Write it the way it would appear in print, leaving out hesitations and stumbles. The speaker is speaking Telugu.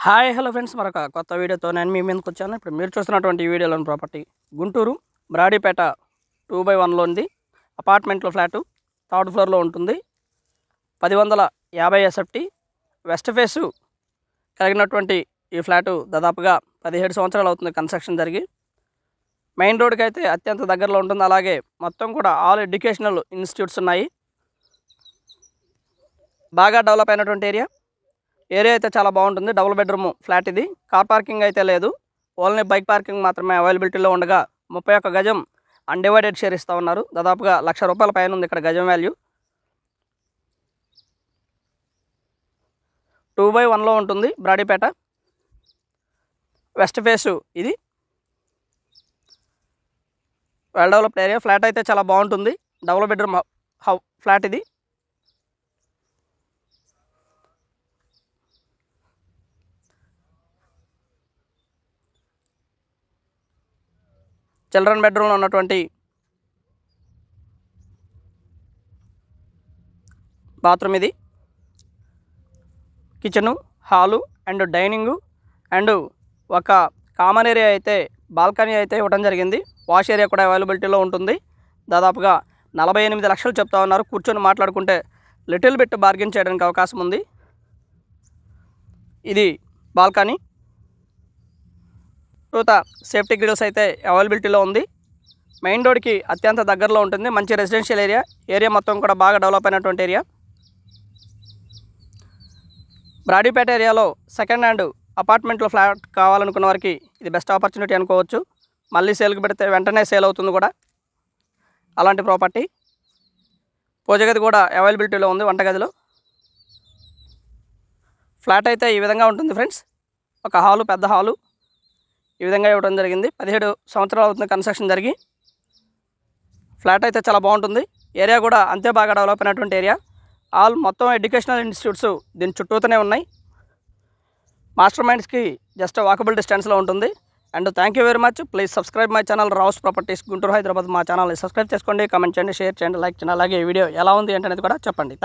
హాయ్ హలో ఫ్రెండ్స్, మరొక కొత్త వీడియోతో నేను మీ ముందుకు వచ్చాను. ఇప్పుడు మీరు చూస్తున్నటువంటి ఈ వీడియోలోని ప్రాపర్టీ గుంటూరు బ్రాడీపేట 2/1లో ఉంది. అపార్ట్మెంట్లో ఫ్లాటు, థర్డ్ ఫ్లోర్లో ఉంటుంది. 1050 ఎస్ఎఫ్టీ వెస్ట్ ఫేసు కలిగినటువంటి ఈ ఫ్లాటు దాదాపుగా 17 సంవత్సరాలు అవుతుంది కన్స్ట్రక్షన్ జరిగి. మెయిన్ రోడ్కి అయితే అత్యంత దగ్గరలో ఉంటుంది. అలాగే మొత్తం కూడా ఆల్ ఎడ్యుకేషనల్ ఇన్స్టిట్యూట్స్ ఉన్నాయి. బాగా డెవలప్ అయినటువంటి ఏరియా అయితే చాలా బాగుంటుంది. డబుల్ బెడ్రూమ్ ఫ్లాట్ ఇది. కార్ పార్కింగ్ అయితే లేదు, ఓన్లీ బైక్ పార్కింగ్ మాత్రమే అవైలబిలిటీలో ఉండగా 31 గజం అన్డివైడెడ్ షేర్ ఇస్తూ ఉన్నారు. దాదాపుగా ₹1,00,000 పైన ఉంది ఇక్కడ గజం వాల్యూ. 2/1లో ఉంటుంది. బ్రాడీపేట వెస్ట్ ఫేసు ఇది. Well developed area. ఫ్లాట్ అయితే చాలా బాగుంటుంది. డబుల్ బెడ్రూమ్ ఫ్లాట్ ఇది. చిల్డ్రన్ బెడ్రూమ్లో ఉన్నటువంటి బాత్రూమ్ ఇది. Kitchen, hall and dining and ఒక కామన్ ఏరియా అయితే బాల్కనీ అయితే ఇవ్వడం జరిగింది. వాష్ ఏరియా కూడా అవైలబిలిటీలో ఉంటుంది. దాదాపుగా 48 లక్షలు చెప్తా ఉన్నారు. కూర్చొని మాట్లాడుకుంటే లిటిల్ బిట్ బార్గెన్ చేయడానికి అవకాశం ఉంది. ఇది బాల్కనీ. తర్వాత సేఫ్టీ గ్రిల్స్ అయితే అవైలబిలిటీలో ఉంది. మెయిన్ రోడ్కి అత్యంత దగ్గరలో ఉంటుంది. మంచి రెసిడెన్షియల్ ఏరియా మొత్తం కూడా బాగా డెవలప్ అయినటువంటి ఏరియా. బ్రాడీపేట ఏరియాలో సెకండ్ హ్యాండ్ అపార్ట్మెంట్లో ఫ్లాట్ కావాలనుకున్న వారికి ఇది బెస్ట్ ఆపర్చునిటీ అనుకోవచ్చు. మళ్ళీ సేల్కి పెడితే వెంటనే సేల్ అవుతుంది కూడా అలాంటి ప్రాపర్టీ. పూజ గది కూడా అవైలబిలిటీలో ఉంది. వంటగదిలో ఫ్లాట్ అయితే ఈ విధంగా ఉంటుంది ఫ్రెండ్స్. ఒక హాలు, పెద్ద హాలు ఈ విధంగా ఇవ్వడం జరిగింది. 17 సంవత్సరాలు అవుతుంది కన్స్ట్రక్షన్ జరిగి. ఫ్లాట్ అయితే చాలా బాగుంటుంది. ఏరియా కూడా అంతే బాగా డెవలప్ అయినటువంటి ఏరియా. ఆల్ మొత్తం ఎడ్యుకేషనల్ ఇన్స్టిట్యూట్స్ దీని చుట్టూతోనే ఉన్నాయి. మాస్టర్ మైండ్స్కి జస్ట్ వాకబుల్ డిస్టెన్స్లో ఉంటుంది. And thank you very much. Please subscribe my channel Rao's properties Guntur, Hyderabad. మా ఛానల్ని సబ్స్క్రైబ్ చేసుకోండి, కామెంట్ చేయండి, షేర్ చేయండి, లైక్ చేయండి. అలాగే ఈ వీడియో ఎలా ఉంది ఏంటనేది కూడా చెప్పండి.